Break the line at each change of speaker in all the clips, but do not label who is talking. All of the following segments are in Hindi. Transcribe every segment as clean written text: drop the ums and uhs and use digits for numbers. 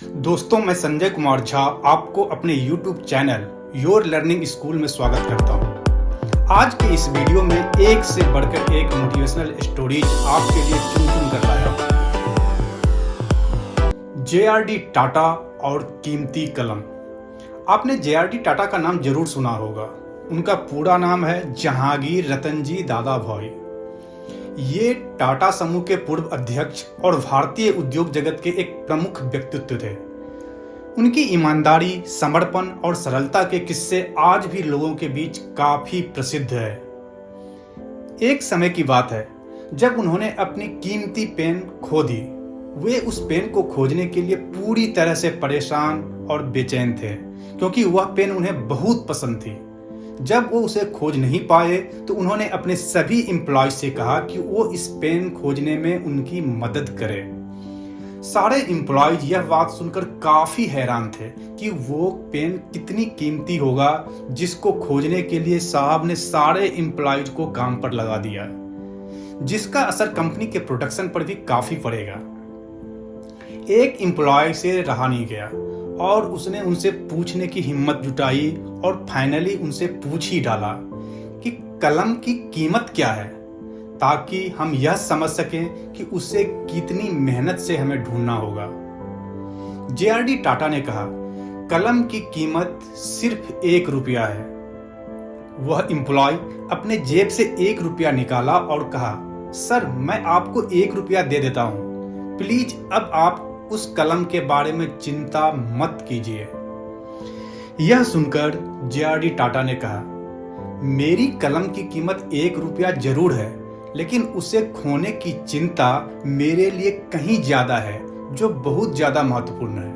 दोस्तों, मैं संजय कुमार झा आपको अपने YouTube channel your learning school में स्वागत करता हूं। आज के इस वीडियो में एक से बढ़कर एक मोटिवेशनल स्टोरीज आपके लिए चुन कर लाया हूं। JRD टाटा और कीमती कलम। आपने JRD टाटा का नाम जरूर सुना होगा। उनका पूरा नाम है जहांगीर रतनजी दादाभाई। ये टाटा समूह के पूर्व अध्यक्ष और भारतीय उद्योग जगत के एक प्रमुख व्यक्तित्व थे। उनकी ईमानदारी, समर्पण और सरलता के किस्से आज भी लोगों के बीच काफी प्रसिद्ध है। एक समय की बात है जब उन्होंने अपनी कीमती पेन खो दी। वे उस पेन को खोजने के लिए पूरी तरह से परेशान और बेचैन थे, क्योंकि वह पेन उन्हें बहुत पसंद थी। जब वो उसे खोज नहीं पाए तो उन्होंने अपने सभी एम्प्लॉय से कहा कि वो इस पेन खोजने में उनकी मदद करें। सारे एम्प्लॉयज यह बात सुनकर काफी हैरान थे कि वो पेन कितनी कीमती होगा, जिसको खोजने के लिए साहब ने सारे एम्प्लॉयज को काम पर लगा दिया, जिसका असर कंपनी के प्रोडक्शन पर भी काफी पड़ेगा। एक एम्प्लॉय से रहा नहीं गया और उसने उनसे पूछने की हिम्मत जुटाई और फाइनली उनसे पूछ ही डाला कि कलम की कीमत क्या है, ताकि हम यह समझ सकें कि उसे कितनी मेहनत से हमें ढूंढना होगा। JRD टाटा ने कहा, कलम की कीमत सिर्फ 1 रुपया है। वह एम्प्लॉय अपने जेब से 1 रुपया निकाला और कहा, सर मैं आपको 1 रुपया दे देता हूं, प्लीज अब आप उस कलम के बारे में चिंता मत कीजिए। यह सुनकर JRD टाटा ने कहा, मेरी कलम की कीमत 1 रुपया जरूर है, लेकिन उसे खोने की चिंता मेरे लिए कहीं ज्यादा है, जो बहुत ज्यादा महत्वपूर्ण है।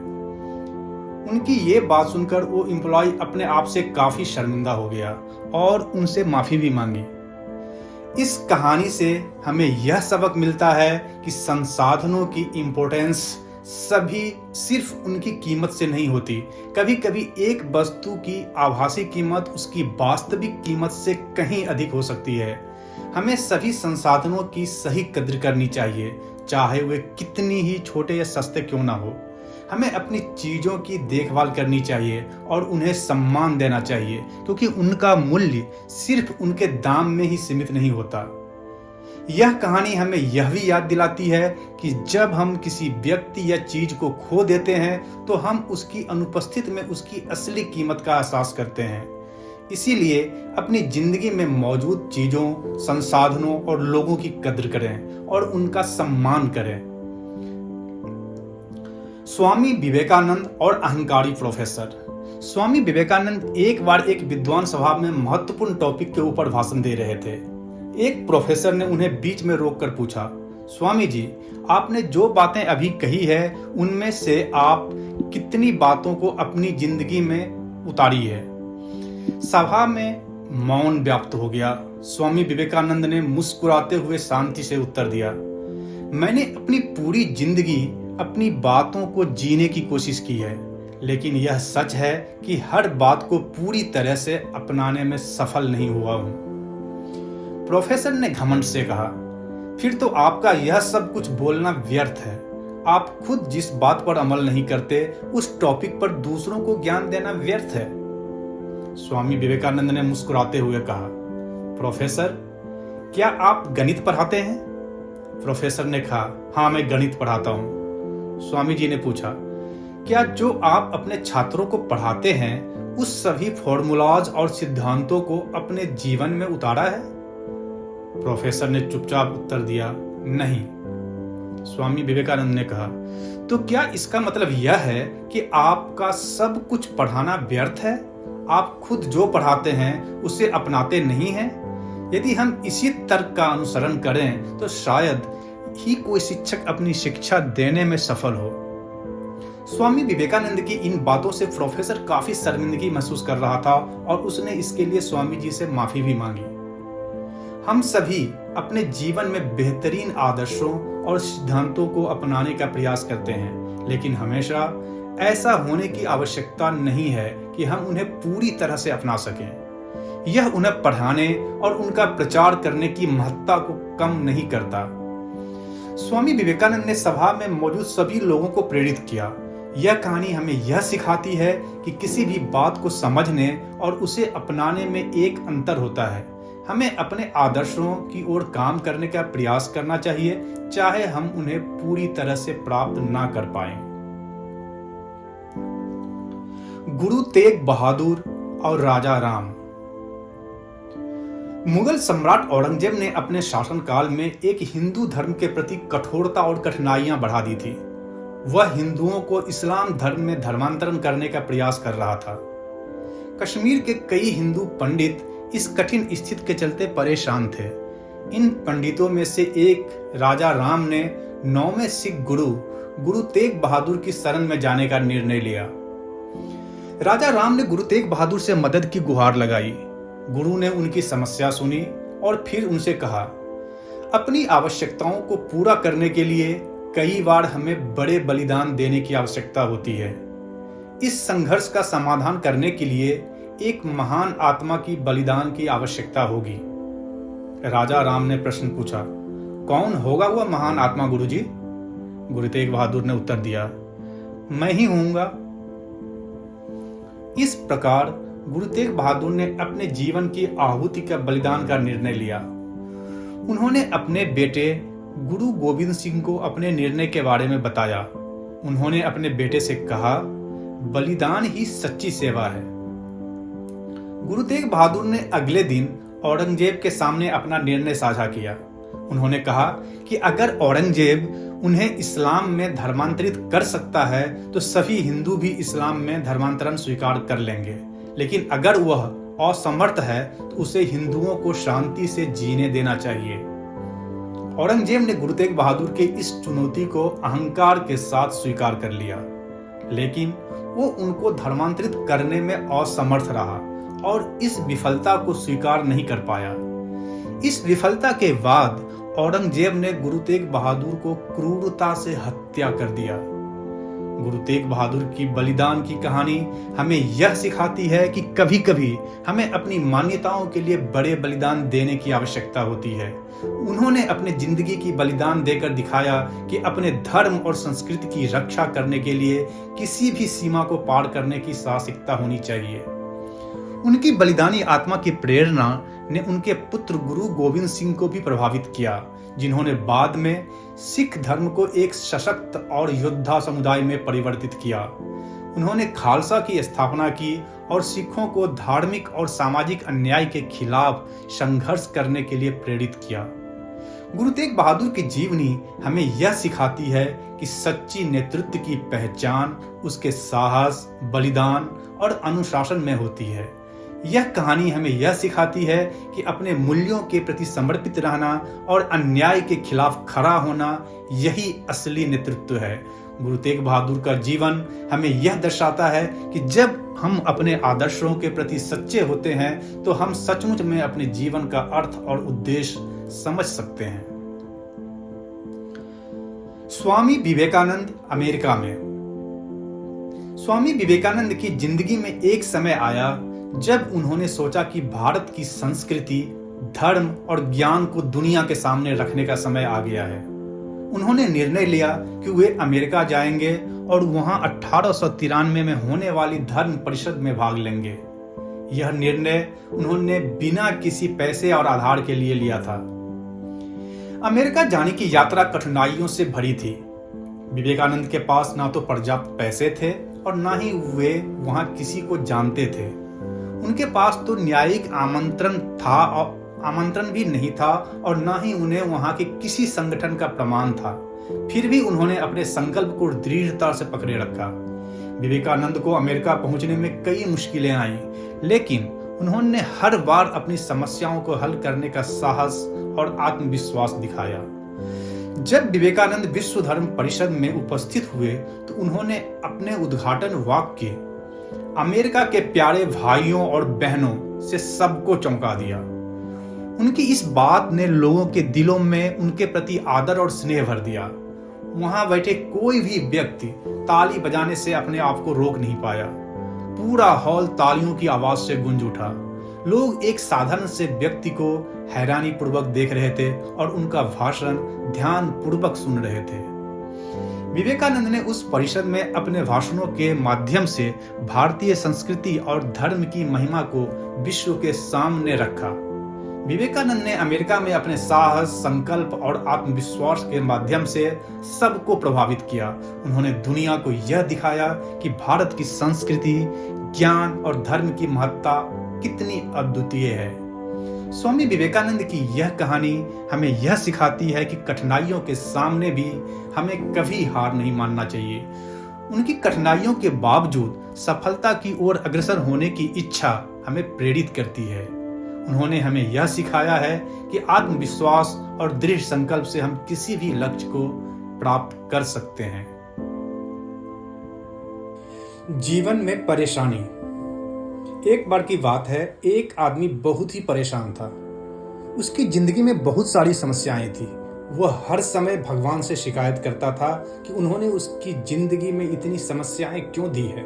उनकी ये बात सुनकर वो एम्प्लॉय अपने आप से काफी शर्मिंदा हो गया और उनसे माफी भी मांगी। इस कहानी से हमें यह सबक मिलता है कि संसाधनों की इम्पोर्टेंस सभी सिर्फ उनकी कीमत से नहीं होती। कभी कभी एक वस्तु की आभासी कीमत उसकी वास्तविक कीमत से कहीं अधिक हो सकती है। हमें सभी संसाधनों की सही कद्र करनी चाहिए, चाहे वे कितनी ही छोटे या सस्ते क्यों ना हो। हमें अपनी चीजों की देखभाल करनी चाहिए और उन्हें सम्मान देना चाहिए, क्योंकि उनका मूल्य सिर्फ उनके दाम में ही सीमित नहीं होता। यह कहानी हमें यह भी याद दिलाती है कि जब हम किसी व्यक्ति या चीज को खो देते हैं तो हम उसकी अनुपस्थिति में उसकी असली कीमत का एहसास करते हैं। इसीलिए अपनी जिंदगी में मौजूद चीजों, संसाधनों और लोगों की कद्र करें और उनका सम्मान करें। स्वामी विवेकानंद और अहंकारी प्रोफेसर। स्वामी विवेकानंद एक बार एक विद्वान सभा में महत्वपूर्ण टॉपिक के ऊपर भाषण दे रहे थे। एक प्रोफेसर ने उन्हें बीच में रोककर पूछा, स्वामी जी, आपने जो बातें अभी कही है उनमें से आप कितनी बातों को अपनी जिंदगी में उतारी है? सभा में मौन व्याप्त हो गया। स्वामी विवेकानंद ने मुस्कुराते हुए शांति से उत्तर दिया, मैंने अपनी पूरी जिंदगी अपनी बातों को जीने की कोशिश की है, लेकिन यह सच है कि हर बात को पूरी तरह से अपनाने में सफल नहीं हुआ हूं। प्रोफेसर ने घमंड से कहा, फिर तो आपका यह सब कुछ बोलना व्यर्थ है। आप खुद जिस बात पर अमल नहीं करते उस टॉपिक पर दूसरों को ज्ञान देना व्यर्थ है। स्वामी विवेकानंद ने मुस्कुराते हुए कहा, प्रोफेसर, क्या आप गणित पढ़ाते हैं? प्रोफेसर ने कहा, हाँ मैं गणित पढ़ाता हूं। स्वामी जी ने पूछा, क्या जो आप अपने छात्रों को पढ़ाते हैं उस सभी फॉर्मूलाज और सिद्धांतों को अपने जीवन में उतारा है? प्रोफेसर ने चुपचाप उत्तर दिया, नहीं। स्वामी विवेकानंद ने कहा, तो क्या इसका मतलब यह है कि आपका सब कुछ पढ़ाना व्यर्थ है? आप खुद जो पढ़ाते हैं उसे अपनाते नहीं हैं? यदि हम इसी तर्क का अनुसरण करें तो शायद ही कोई शिक्षक अपनी शिक्षा देने में सफल हो। स्वामी विवेकानंद की इन बातों से प्रोफेसर काफी शर्मिंदगी महसूस कर रहा था और उसने इसके लिए स्वामी जी से माफी भी मांगी। हम सभी अपने जीवन में बेहतरीन आदर्शों और सिद्धांतों को अपनाने का प्रयास करते हैं, लेकिन हमेशा ऐसा होने की आवश्यकता नहीं है कि हम उन्हें पूरी तरह से अपना सकें। यह उन्हें पढ़ाने और उनका प्रचार करने की महत्ता को कम नहीं करता। स्वामी विवेकानंद ने सभा में मौजूद सभी लोगों को प्रेरित किया यह कहानी हमें यह सिखाती है कि किसी भी बात को समझने और उसे अपनाने में एक अंतर होता है। हमें अपने आदर्शों की ओर काम करने का प्रयास करना चाहिए, चाहे हम उन्हें पूरी तरह से प्राप्त ना कर पाएं। गुरु तेग बहादुर और राजा राम। मुगल सम्राट औरंगजेब ने अपने शासनकाल में एक हिंदू धर्म के प्रति कठोरता और कठिनाइयां बढ़ा दी थी। वह हिंदुओं को इस्लाम धर्म में धर्मांतरण करने का प्रयास कर रहा था। कश्मीर के कई हिंदू पंडित इस कठिन स्थिति के चलते परेशान थे। इन पंडितों में से एक राजा राम ने 9वें सिख गुरु तेग बहादुर की शरण में जाने का निर्णय लिया। राजा राम ने गुरु तेग बहादुर से मदद की गुहार लगाई। गुरु ने उनकी समस्या सुनी और फिर उनसे कहा, अपनी आवश्यकताओं को पूरा करने के लिए कई बार हमें बड़े बलिदान देने की आवश्यकता होती है। इस संघर्ष का समाधान करने के लिए एक महान आत्मा की बलिदान की आवश्यकता होगी। राजा राम ने प्रश्न पूछा, कौन होगा वह महान आत्मा गुरुजी? गुरु तेग बहादुर ने उत्तर दिया, मैं ही होऊंगा। इस प्रकार गुरु तेग बहादुर ने अपने जीवन की आहुति का बलिदान का निर्णय लिया। उन्होंने अपने बेटे गुरु गोविंद सिंह को अपने निर्णय के बारे में बताया। उन्होंने अपने बेटे से कहा, बलिदान ही सच्ची सेवा है। गुरु तेग बहादुर ने अगले दिन औरंगजेब के सामने अपना निर्णय साझा किया। उन्होंने कहा कि अगर औरंगजेब उन्हें इस्लाम में धर्मांतरित कर सकता है तो सभी हिंदू भी इस्लाम में धर्मांतरण स्वीकार कर लेंगे, लेकिन अगर वह असमर्थ है तो उसे हिंदुओं को शांति से जीने देना चाहिए। औरंगजेब ने गुरु तेग बहादुर के इस चुनौती को अहंकार के साथ स्वीकार कर लिया, लेकिन वो उनको धर्मांतरित करने में असमर्थ रहा और इस विफलता को स्वीकार नहीं कर पाया। इस विफलता के बाद औरंगजेब ने गुरु तेग बहादुर को क्रूरता से हत्या कर दिया। गुरु तेग बहादुर की बलिदान की कहानी हमें यह सिखाती है कि कभी कभी हमें अपनी मान्यताओं के लिए बड़े बलिदान देने की आवश्यकता होती है। उन्होंने अपने जिंदगी की बलिदान देकर दिखाया कि अपने धर्म और संस्कृति की रक्षा करने के लिए किसी भी सीमा को पार करने की साहसिकता होनी चाहिए। उनकी बलिदानी आत्मा की प्रेरणा ने उनके पुत्र गुरु गोविंद सिंह को भी प्रभावित किया, जिन्होंने बाद में सिख धर्म को एक सशक्त और योद्धा समुदाय में परिवर्तित किया। उन्होंने खालसा की स्थापना की और सिखों को धार्मिक और सामाजिक अन्याय के खिलाफ संघर्ष करने के लिए प्रेरित किया। गुरु तेग बहादुर की जीवनी हमें यह सिखाती है कि सच्ची नेतृत्व की पहचान उसके साहस, बलिदान और अनुशासन में होती है। यह कहानी हमें यह सिखाती है कि अपने मूल्यों के प्रति समर्पित रहना और अन्याय के खिलाफ खड़ा होना यही असली नेतृत्व है। गुरु तेग बहादुर का जीवन हमें यह दर्शाता है कि जब हम अपने आदर्शों के प्रति सच्चे होते हैं तो हम सचमुच में अपने जीवन का अर्थ और उद्देश्य समझ सकते हैं। स्वामी विवेकानंद अमेरिका में। स्वामी विवेकानंद की जिंदगी में एक समय आया जब उन्होंने सोचा कि भारत की संस्कृति, धर्म और ज्ञान को दुनिया के सामने रखने का समय आ गया है। उन्होंने निर्णय लिया कि वे अमेरिका जाएंगे और वहां 1893 में होने वाली धर्म परिषद में भाग लेंगे। यह निर्णय उन्होंने बिना किसी पैसे और आधार के लिए लिया था। अमेरिका जाने की यात्रा कठिनाइयों से भरी थी। विवेकानंद के पास ना तो पर्याप्त पैसे थे और ना ही वे वहां किसी को जानते थे। उनके पास तो न्यायिक आमंत्रण भी नहीं था और ना ही उन्हें वहां के किसी संगठन का प्रमाण था। फिर भी उन्होंने अपने संकल्प को दृढ़ता से पकड़े रखा। विवेकानंद को अमेरिका पहुंचने में कई मुश्किलें आईं, लेकिन उन्होंने हर बार अपनी समस्याओं को हल करने का साहस और आत्मविश्वास दिखाया। जब विवेकानंद विश्व धर्म परिषद में उपस्थित हुए तो उन्होंने अपने उद्घाटन वाक्य अमेरिका के प्यारे भाइयों और बहनों से सबको चौंका दिया। उनकी इस बात ने लोगों के दिलों में उनके प्रति आदर और स्नेह भर दिया। वहां बैठे कोई भी व्यक्ति ताली बजाने से अपने आप को रोक नहीं पाया। पूरा हॉल तालियों की आवाज से गूंज उठा। लोग एक साधारण से व्यक्ति को हैरानी पूर्वक देख रहे थे और उनका भाषण ध्यान पूर्वक सुन रहे थे। विवेकानंद ने उस परिषद में अपने भाषणों के माध्यम से भारतीय संस्कृति और धर्म की महिमा को विश्व के सामने रखा। विवेकानंद ने अमेरिका में अपने साहस, संकल्प और आत्मविश्वास के माध्यम से सबको प्रभावित किया। उन्होंने दुनिया को यह दिखाया कि भारत की संस्कृति, ज्ञान और धर्म की महत्ता कितनी अद्वितीय है। स्वामी विवेकानंद की यह कहानी हमें यह सिखाती है कि कठिनाइयों के सामने भी हमें कभी हार नहीं मानना चाहिए। उनकी कठिनाइयों के बावजूद सफलता की ओर अग्रसर होने की इच्छा हमें प्रेरित करती है। उन्होंने हमें यह सिखाया है कि आत्मविश्वास और दृढ़ संकल्प से हम किसी भी लक्ष्य को प्राप्त कर सकते हैं। जीवन में परेशानी। एक बार की बात है, एक आदमी बहुत ही परेशान था। उसकी जिंदगी में बहुत सारी समस्याएं थी। वह हर समय भगवान से शिकायत करता था कि उन्होंने उसकी जिंदगी में इतनी समस्याएं क्यों दी है।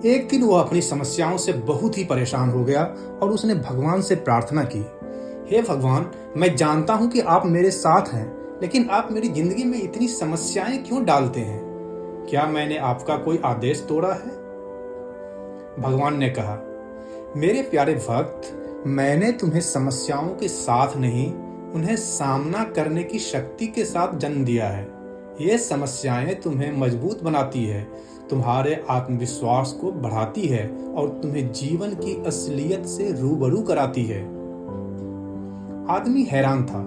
एक दिन वह अपनी समस्याओं से बहुत ही परेशान हो गया और उसने भगवान से प्रार्थना की, हे भगवान, मैं जानता हूं कि आप मेरे साथ हैं, लेकिन आप मेरी जिंदगी में इतनी समस्याएं क्यों डालते हैं? क्या मैंने आपका कोई आदेश तोड़ा है? भगवान ने कहा, मेरे प्यारे भक्त, मैंने तुम्हें समस्याओं के साथ नहीं, उन्हें सामना करने की शक्ति के साथ जन्म दिया है। ये समस्याएं तुम्हें मजबूत बनाती है, तुम्हारे आत्मविश्वास को बढ़ाती है और तुम्हें जीवन की असलियत से रूबरू कराती है। आदमी हैरान था।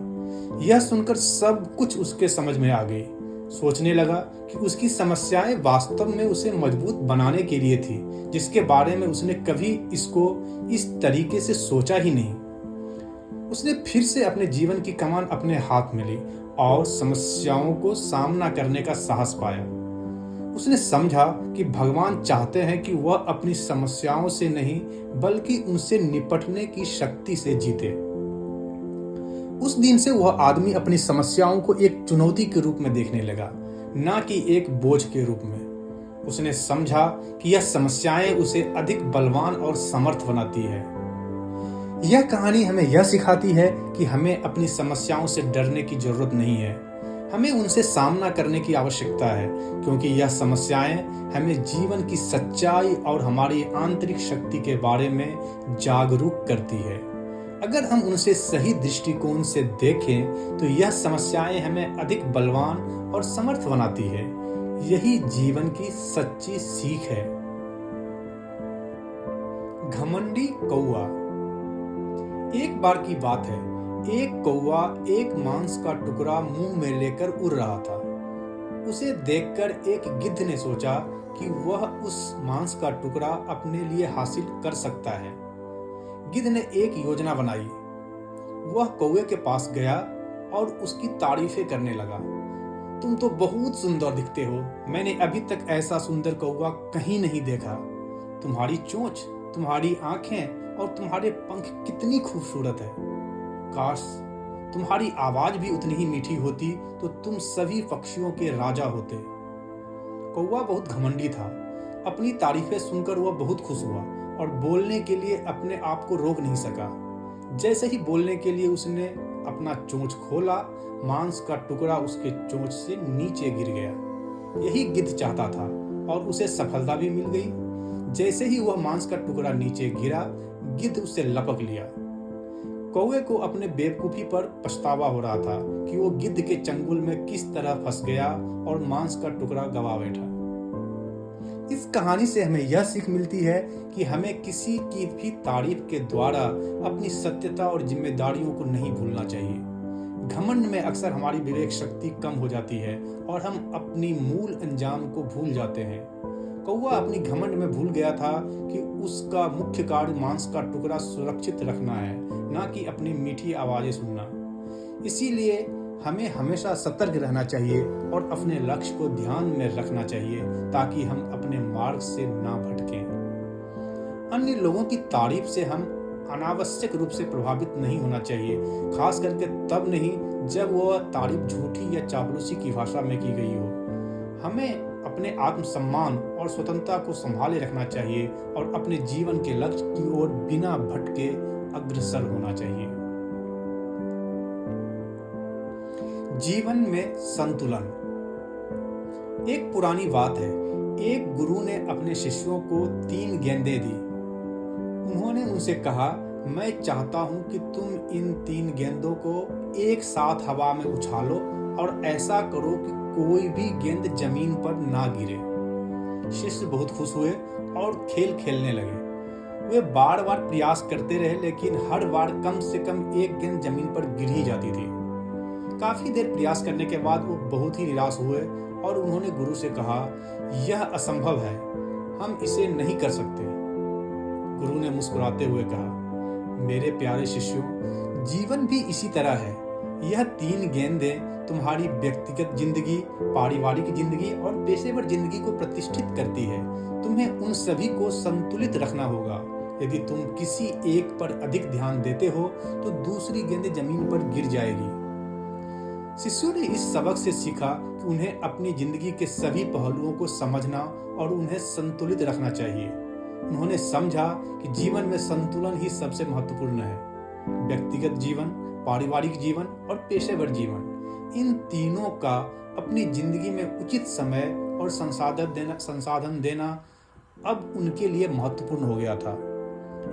यह सुनकर सब कुछ उसके समझ में आ गई। सोचने लगा कि उसकी समस्याएं वास्तव में उसे मजबूत बनाने के लिए थी, जिसके बारे में उसने कभी इसको इस तरीके से सोचा ही नहीं। उसने फिर से अपने जीवन की कमान अपने हाथ में ली और समस्याओं को सामना करने का साहस पाया। उसने समझा कि भगवान चाहते हैं कि वह अपनी समस्याओं से नहीं, बल्कि उनसे निपटने की शक्ति से जीते। उस दिन से वह आदमी अपनी समस्याओं को एक चुनौती के रूप में देखने लगा, न कि एक बोझ के रूप में। उसने समझा कि यह समस्याएं उसे अधिक बलवान और समर्थ बनाती है। यह कहानी हमें यह सिखाती है कि हमें अपनी समस्याओं से डरने की जरूरत नहीं है। हमें उनसे सामना करने की आवश्यकता है, क्योंकि यह समस्याएं हमें जीवन की सच्चाई और हमारी आंतरिक शक्ति के बारे में जागरूक करती है। अगर हम उनसे सही दृष्टिकोण से देखें तो यह समस्याएं हमें अधिक बलवान और समर्थ बनाती है। यही जीवन की सच्ची सीख है। घमंडी कौवा। एक बार की बात है, एक कौवा एक मांस का टुकड़ा मुंह में लेकर उड़ रहा था। उसे देखकर एक गिद्ध ने सोचा कि वह उस मांस का टुकड़ा अपने लिए हासिल कर सकता है। गिद्ध ने एक योजना बनाई। वह कौवे के पास गया और उसकी तारीफें करने लगा। तुम तो बहुत सुंदर दिखते हो। मैंने अभी तक ऐसा सुंदर कौवा कहीं नहीं देखा। तुम्हारी चोंच, तुम्हारी आंखें और तुम्हारे पंख कितनी खूबसूरत है। काश तुम्हारी आवाज भी उतनी ही मीठी होती तो तुम सभी पक्षियों के राजा होते। कौवा बहुत घमंडी था। अपनी तारीफें सुनकर वह बहुत खुश हुआ और बोलने के लिए अपने आप को रोक नहीं सका। जैसे ही बोलने के लिए उसने अपना चोंच खोला, मांस का टुकड़ा उसके चोंच से नीचे गिर गया। यही गिद्ध चाहता था और उसे सफलता भी मिल गई। जैसे ही वह मांस का टुकड़ा नीचे गिरा, गिद्ध उसे लपक लिया। कौवे को अपने बेवकूफी पर पछतावा हो रहा था कि वो गिद्ध के चंगुल में किस तरह फंस गया और मांस का टुकड़ा गवा बैठा। इस कहानी से हमें यह सीख मिलती है कि हमें किसी की भी तारीफ के द्वारा अपनी सत्यता और जिम्मेदारियों को नहीं भूलना चाहिए। घमंड में अक्सर हमारी विवेक शक्ति कम हो जाती है और हम अपनी मूल अंजाम को भूल जाते हैं। कौवा अपनी घमंड में भूल गया था कि उसका मुख्य कार्य मांस का टुकड़ा सुरक्षित रखना है, न कि अपनी मीठी आवाजें सुनना। इसीलिए हमें हमेशा सतर्क रहना चाहिए और अपने लक्ष्य को ध्यान में रखना चाहिए, ताकि हम अपने मार्ग से ना भटकें। अन्य लोगों की तारीफ से हम अनावश्यक रूप से प्रभावित नहीं होना चाहिए, खास करके तब नहीं जब वह तारीफ झूठी या चापलूसी की भाषा में की गई हो। हमें अपने आत्मसम्मान और स्वतंत्रता को संभाले रखना चाहिए और अपने जीवन के लक्ष्य की ओर बिना भटके अग्रसर होना चाहिए। जीवन में संतुलन। एक पुरानी बात है, एक गुरु ने अपने शिष्यों को 3 गेंदें दी। उन्होंने उनसे कहा, मैं चाहता हूं कि तुम इन 3 गेंदों को एक साथ हवा में उछालो और ऐसा करो कि कोई भी गेंद जमीन पर ना गिरे। शिष्य बहुत खुश हुए और खेल खेलने लगे। वे बार बार प्रयास करते रहे, लेकिन हर बार कम से कम एक गेंद जमीन पर गिर ही जाती थी। काफी देर प्रयास करने के बाद वो बहुत ही निराश हुए और उन्होंने गुरु से कहा, यह असंभव है, हम इसे नहीं कर सकते। गुरु ने मुस्कुराते हुए कहा, मेरे प्यारे शिष्यों, जीवन भी इसी तरह है। यह 3 गेंदें तुम्हारी व्यक्तिगत जिंदगी, पारिवारिक जिंदगी और पेशेवर जिंदगी को प्रतिष्ठित करती है। तुम्हें उन सभी को संतुलित रखना होगा। यदि तुम किसी एक पर अधिक ध्यान देते हो तो दूसरी गेंद जमीन पर गिर जाएगी। शिष्यों ने इस सबक से सीखा कि उन्हें अपनी जिंदगी के सभी पहलुओं को समझना और उन्हें संतुलित रखना चाहिए। उन्होंने समझा कि जीवन में संतुलन ही सबसे महत्वपूर्ण है। व्यक्तिगत जीवन, पारिवारिक जीवन और पेशेवर जीवन, इन तीनों का अपनी जिंदगी में उचित समय और संसाधन देना अब उनके लिए महत्वपूर्ण हो गया था।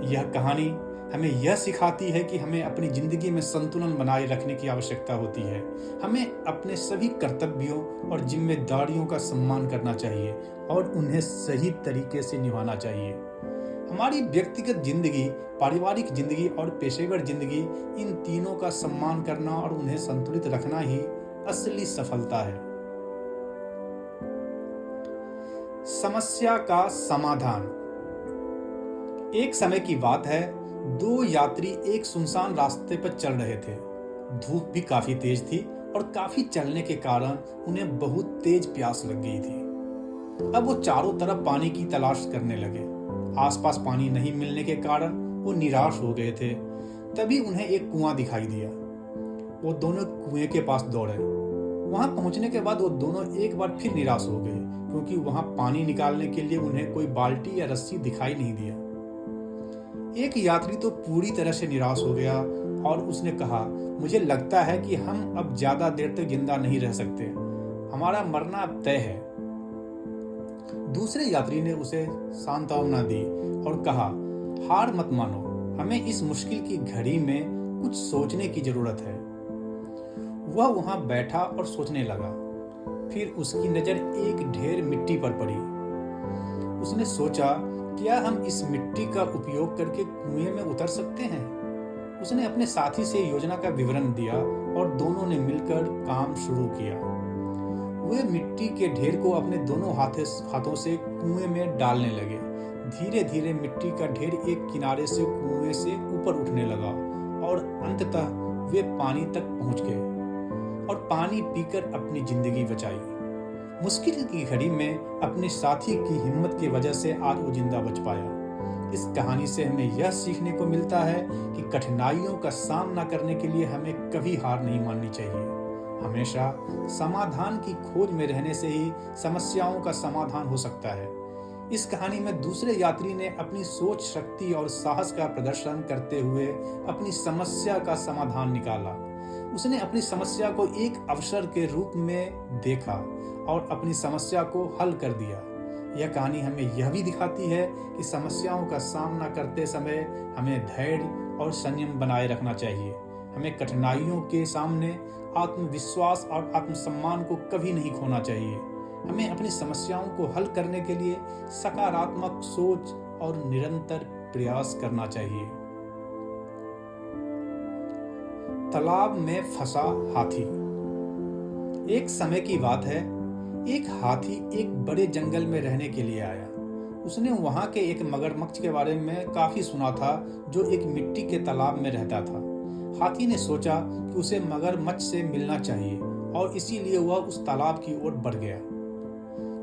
यह कहानी हमें यह सिखाती है कि हमें अपनी जिंदगी में संतुलन बनाए रखने की आवश्यकता होती है। हमें अपने सभी कर्तव्यों और जिम्मेदारियों का सम्मान करना चाहिए और उन्हें सही तरीके से निभाना चाहिए। हमारी व्यक्तिगत जिंदगी, पारिवारिक जिंदगी और पेशेवर जिंदगी, इन तीनों का सम्मान करना और उन्हें संतुलित रखना ही असली सफलता है। समस्या का समाधान। एक समय की बात है, 2 यात्री एक सुनसान रास्ते पर चल रहे थे। धूप भी काफी तेज थी और काफी चलने के कारण उन्हें बहुत तेज प्यास लग गई थी। अब वो चारों तरफ पानी की तलाश करने लगे। आसपास पानी नहीं मिलने के कारण वो निराश हो गए थे। तभी उन्हें एक कुआं दिखाई दिया। वो दोनों कुएं के पास दौड़े। वहां पहुंचने के बाद वो दोनों एक बार फिर निराश हो गए, क्योंकि वहां पानी निकालने के लिए उन्हें कोई बाल्टी या रस्सी दिखाई नहीं दिया। एक यात्री तो पूरी तरह से निराश हो गया और उसने कहा, मुझे लगता है कि हम अब ज्यादा देर तक जिंदा नहीं रह सकते, हमारा मरना अब तय है। दूसरे यात्री ने उसे सांत्वना दी और कहा, हार मत मानो, हमें इस मुश्किल की घड़ी में कुछ सोचने की जरूरत है। वह वहां बैठा और सोचने लगा। फिर उसकी नजर एक ढेर मिट्टी पर पड़ी। उसने सोचा, क्या हम इस मिट्टी का उपयोग करके कुएं में उतर सकते हैं? उसने अपने साथी से योजना का विवरण दिया और दोनों ने मिलकर काम शुरू किया। वे मिट्टी के ढेर को अपने दोनों हाथों से कुएं में डालने लगे। धीरे धीरे मिट्टी का ढेर एक किनारे से कुएं से ऊपर उठने लगा और अंततः वे पानी तक पहुंच गए और पानी पीकर अपनी जिंदगी बचाई। मुश्किल की घड़ी में अपने साथी की हिम्मत की वजह से आज वो जिंदा बच पाया। इस कहानी से हमें यह सीखने को मिलता है कि कठिनाइयों का सामना करने के लिए हमें कभी हार नहीं माननी चाहिए। हमेशा समाधान की खोज में रहने से ही समस्याओं का समाधान हो सकता है। इस कहानी में दूसरे यात्री ने अपनी सोच शक्ति और साहस का प्रदर्शन करते हुए अपनी समस्या का समाधान निकाला। उसने अपनी समस्या को एक अवसर के रूप में देखा और अपनी समस्या को हल कर दिया। यह कहानी हमें यह भी दिखाती है कि समस्याओं का सामना करते समय हमें धैर्य और संयम बनाए रखना चाहिए। हमें कठिनाइयों के सामने आत्मविश्वास और आत्मसम्मान को कभी नहीं खोना चाहिए। हमें अपनी समस्याओं को हल करने के लिए सकारात्मक सोच और निरंतर प्रयास करना चाहिए। तालाब में फंसा हाथी। एक समय की बात है, एक हाथी एक बड़े जंगल में रहने के लिए आया। उसने वहां के एक मगरमच्छ के बारे में काफी सुना था, जो एक मिट्टी के तालाब में रहता था। हाथी ने सोचा कि उसे मगरमच्छ से मिलना चाहिए और इसीलिए वह उस तालाब की ओर बढ़ गया।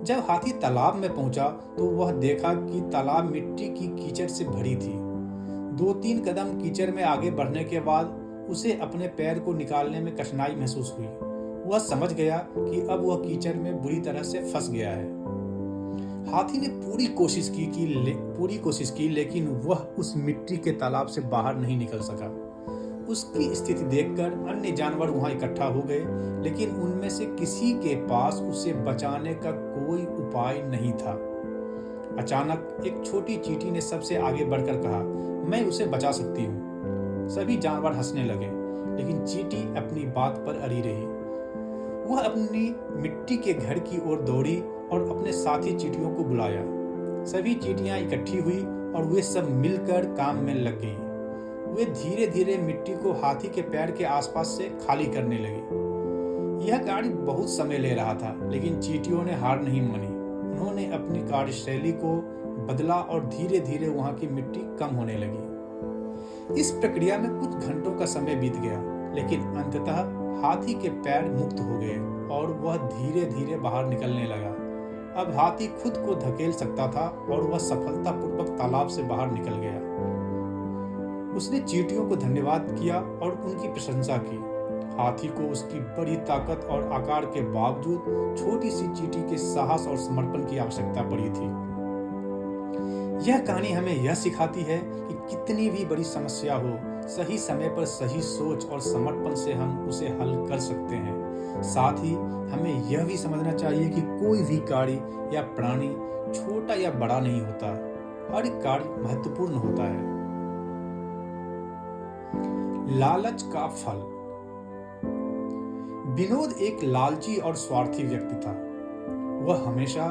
जब हाथी तालाब में पहुंचा तो वह देखा कि तालाब मिट्टी की कीचड़ से भरी थी। 2-3 कदम कीचड़ में आगे बढ़ने के बाद उसे अपने पैर को निकालने में कठिनाई महसूस हुई। वह समझ गया कि अब वह कीचड़ में बुरी तरह से फंस गया है। हाथी ने पूरी कोशिश की लेकिन वह उस मिट्टी के तालाब से बाहर नहीं निकल सका। उसकी स्थिति देखकर अन्य जानवर वहां इकट्ठा हो गए, लेकिन उनमें से किसी के पास उसे बचाने का कोई उपाय नहीं था। अचानक एक छोटी चींटी ने सबसे आगे बढ़कर कहा, मैं उसे बचा सकती हूँ। सभी जानवर हंसने लगे, लेकिन चींटी अपनी बात पर अड़ी रही। वह अपनी मिट्टी के घर की ओर दौड़ी और अपने साथी चींटियों को बुलाया। सभी चींटियां इकट्ठी हुई और वे सब मिलकर काम में लग गईं। वे धीरे धीरे मिट्टी को हाथी के पैर के आसपास से खाली करने लगी। यह कार्य बहुत समय ले रहा था, लेकिन चींटियों ने हार नहीं मानी। उन्होंने अपनी कार्यशैली को बदला और धीरे धीरे वहां की मिट्टी कम होने लगी। इस प्रक्रिया में कुछ घंटों का समय बीत गया, लेकिन अंततः हाथी के पैर मुक्त हो गए और वह धीरे धीरे बाहर निकलने लगा। अब हाथी खुद को धकेल सकता था और वह सफलतापूर्वक तालाब से बाहर निकल गया। उसने चींटियों को धन्यवाद किया और उनकी प्रशंसा की। हाथी को उसकी बड़ी ताकत और आकार के बावजूद छोटी सी चींटी के साहस और समर्पण की आवश्यकता पड़ी थी। यह कहानी हमें यह सिखाती है कि कितनी भी बड़ी समस्या हो, सही समय पर सही सोच और समर्पण से हम उसे हल कर सकते हैं। साथ ही हमें यह भी समझना चाहिए कि कोई भी कार्य या प्राणी छोटा या बड़ा नहीं होता, हर कार्य महत्वपूर्ण होता है। लालच का फल। विनोद एक लालची और स्वार्थी व्यक्ति था। वह हमेशा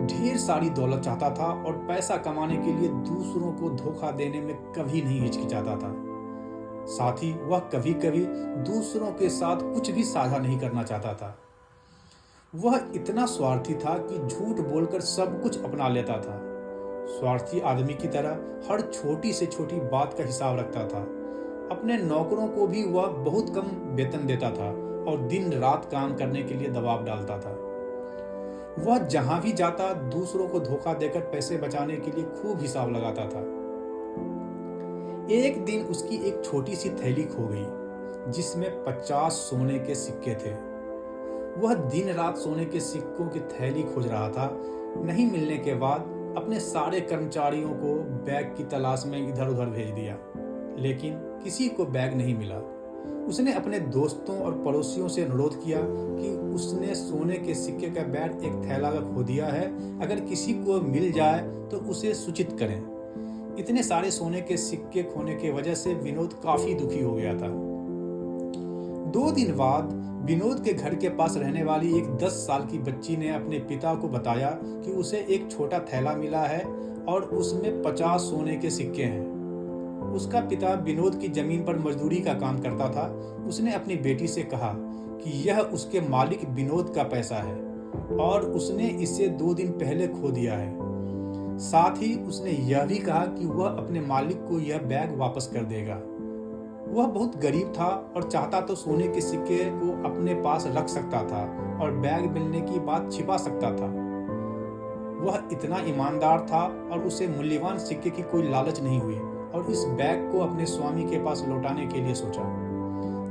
ढेर सारी दौलत चाहता था और पैसा कमाने के लिए दूसरों को धोखा देने में कभी नहीं हिचकिचाता था। साथ ही वह कभी कभी दूसरों के साथ कुछ भी साझा नहीं करना चाहता था। वह इतना स्वार्थी था कि झूठ बोलकर सब कुछ अपना लेता था। स्वार्थी आदमी की तरह हर छोटी से छोटी बात का हिसाब रखता था। अपने नौकरों को भी वह बहुत कम वेतन देता था और दिन रात काम करने के लिए दबाव डालता था। वह जहां भी जाता दूसरों को धोखा देकर पैसे बचाने के लिए खूब हिसाब लगाता था। एक दिन उसकी एक छोटी सी थैली खो गई, जिसमें 50 सोने के सिक्के थे। वह दिन रात सोने के सिक्कों की थैली खोज रहा था। नहीं मिलने के बाद अपने सारे कर्मचारियों को बैग की तलाश में इधर उधर भेज दिया, लेकिन किसी को बैग नहीं मिला। उसने अपने दोस्तों और पड़ोसियों से अनुरोध किया कि उसने सोने के सिक्के का बैग एक थैला में खो दिया है, अगर किसी को मिल जाए तो उसे सूचित करें। इतने सारे सोने के सिक्के खोने की वजह से विनोद काफी दुखी हो गया था। 2 दिन बाद विनोद के घर के पास रहने वाली एक 10 साल की बच्ची ने अपने पिता को बताया कि उसे एक छोटा थैला मिला है और उसमें 50 सोने के सिक्के हैं। उसका पिता विनोद की जमीन पर मजदूरी का काम करता था। उसने अपनी बेटी से कहा कि यह उसके मालिक विनोद का पैसा है और उसने इसे 2 दिन पहले खो दिया है। साथ ही उसने यह भी कहा कि वह अपने मालिक को यह बैग वापस कर देगा। वह बहुत गरीब था और चाहता तो सोने के सिक्के को अपने पास रख सकता था और बैग मिलने की बात छिपा सकता था। वह इतना ईमानदार था और उसे मूल्यवान सिक्के की कोई लालच नहीं हुई और इस बैग को अपने स्वामी के पास लौटाने के लिए सोचा,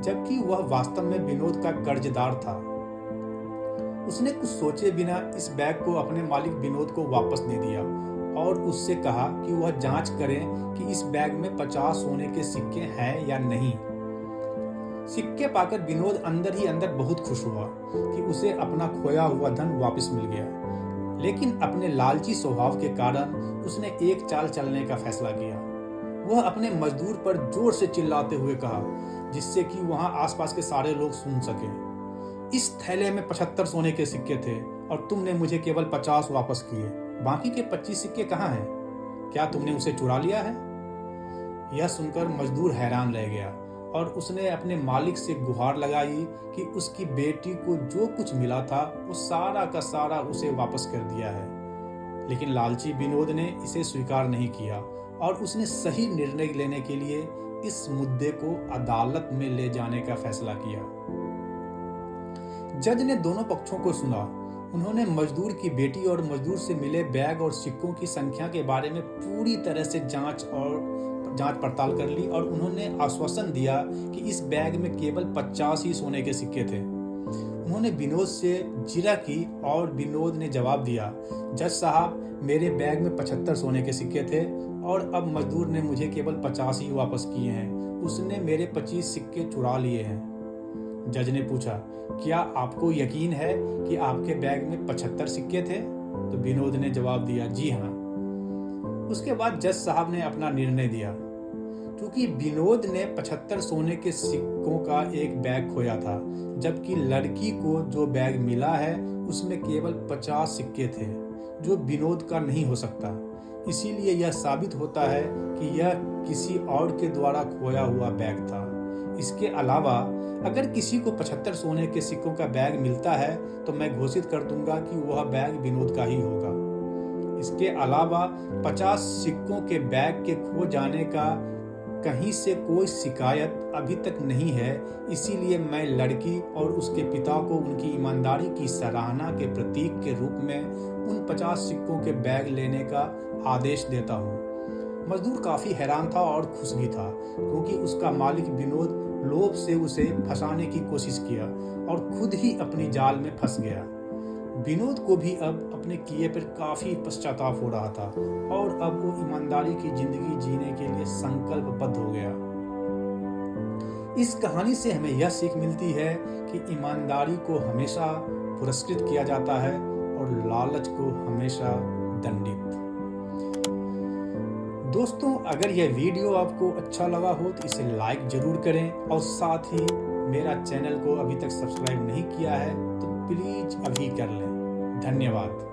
जबकि वह वास्तव में विनोद का कर्जदार था। उसने कुछ सोचे बिना इस बैग को अपने मालिक विनोद को वापस दे दिया और उससे कहा कि वह जांच करें कि इस बैग में 50 सोने के सिक्के हैं या नहीं। सिक्के पाकर विनोद अंदर ही अंदर बहुत खुश हुआ कि उसे अपना खोया हुआ धन वापस मिल गया, लेकिन अपने लालची स्वभाव के कारण उसने एक चाल चलने का फैसला किया। वह अपने मजदूर पर जोर से चिल्लाते हुए कहा, जिससे कि वहां आसपास के सारे लोग सुन सके, इस थैले में 75 सोने के सिक्के थे और तुमने मुझे केवल 50 वापस किए। बाकी के 25 सिक्के कहाँ हैं? क्या तुमने उसे चुरा लिया है? यह सुनकर मजदूर हैरान रह गया और उसने अपने मालिक से गुहार लगाई कि उसकी बेटी को जो कुछ मिला था वो सारा का सारा उसे वापस कर दिया है। लेकिन लालची विनोद ने इसे स्वीकार नहीं किया और उसने सही निर्णय लेने के लिए इस मुद्दे को अदालत में ले जाने का फैसला किया। जज ने दोनों पक्षों को सुना। उन्होंने मजदूर की बेटी और मजदूर से मिले बैग और सिक्कों की संख्या के बारे में पूरी तरह से जांच पड़ताल कर ली और उन्होंने आश्वासन दिया कि इस बैग में केवल 50 ही सोने के सिक्के थे। उन्होंने विनोद से जिरा की और विनोद ने जवाब दिया, जज साहब, मेरे बैग में 75 सोने के सिक्के थे और अब मजदूर ने मुझे केवल 50 ही वापस किए हैं। उसने मेरे 25 सिक्के चुरा लिए हैं। जज ने पूछा, क्या आपको यकीन है कि आपके बैग में 75 सिक्के थे? तो विनोद ने जवाब दिया, जी हाँ। उसके बाद जज साहब ने अपना निर्णय दिया। क्योंकि विनोद ने 75 सोने के सिक्कों का एक बैग खोया था, जबकि लड़की को जो बैग मिला है उसमें केवल 50 सिक्के थे, जो विनोद का नहीं हो सकता। इसीलिए यह साबित होता है कि यह किसी और के द्वारा खोया हुआ बैग था। इसके अलावा अगर किसी को 75 सोने के सिक्कों का बैग मिलता है तो मैं घोषित कर दूंगा कि वह बैग विनोद का ही होगा। इसके अलावा 50 सिक्कों के बैग के खो जाने का कहीं से कोई शिकायत अभी तक नहीं है। इसीलिए मैं लड़की और उसके पिता को उनकी ईमानदारी की सराहना के प्रतीक के रूप में उन 50 सिक्कों के बैग लेने का आदेश देता हूँ। मजदूर काफ़ी हैरान था और खुश भी था, क्योंकि उसका मालिक विनोद लोभ से उसे फंसाने की कोशिश किया और खुद ही अपनी जाल में फंस गया। विनोद को भी अब अपने किए पर काफी पश्चाताप हो रहा था और अब वो ईमानदारी की जिंदगी जीने के लिए संकल्पबद्ध हो गया। इस कहानी से हमें यह सीख मिलती है कि ईमानदारी को हमेशा पुरस्कृत किया जाता है और लालच को हमेशा दंडित। दोस्तों, अगर यह वीडियो आपको अच्छा लगा हो तो इसे लाइक जरूर करें और साथ ही मेरा चैनल को अभी तक सब्सक्राइब नहीं किया है तो प्लीज अभी कर लें। धन्यवाद।